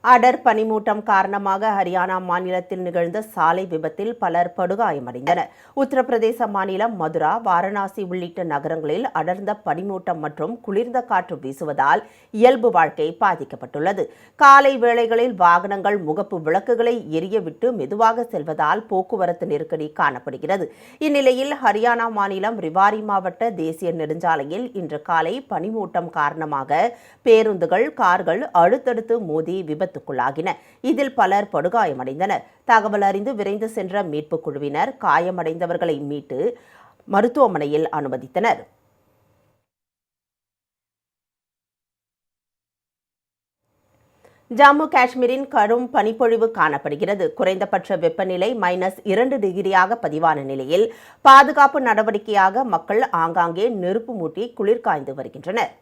அடர் பனிமூட்டம் காரணமாக ஹரியானா மாநிலத்தில் நிகழ்ந்த சாலை விபத்தில் பலர் படுகாயமடைந்தனர். உத்தரப்பிரதேச மாநிலம் மதுரா, வாரணாசி உள்ளிட்ட நகரங்களில் அடர்ந்த பனிமூட்டம் மற்றும் குளிர்ந்த காற்று வீசுவதால் இயல்பு வாழ்க்கை பாதிக்கப்பட்டுள்ளது. காலை வேளைகளில் வாகனங்கள் முகப்பு விளக்குகளை எரியவிட்டு மெதுவாக செல்வதால் போக்குவரத்து நெருக்கடி காணப்படுகிறது. இந்நிலையில் ஹரியானா மாநிலம் ரிவாரி மாவட்ட தேசிய நெடுஞ்சாலையில் இன்று காலை பனிமூட்டம் காரணமாக பேருந்துகள், கார்கள் அடுத்தடுத்து மோதி விபத்துக்குள்ளாகின. இதில் பலர் படுகாயமடைந்தனர். தகவல் அறிந்து விரைந்து சென்ற மீட்புக் குழுவினர் காயமடைந்தவர்களை மீட்டு மருத்துவமனையில் அனுமதித்தனர். ஜம்மு காஷ்மீரின் கடும் பனிப்பொழிவு காணப்படுகிறது. குறைந்தபட்ச வெப்பநிலை -2 டிகிரியாக பதிவான நிலையில் பாதுகாப்பு நடவடிக்கையாக மக்கள் ஆங்காங்கே நெருப்பு மூட்டி குளிர் காய்ந்து வருகின்றனர்.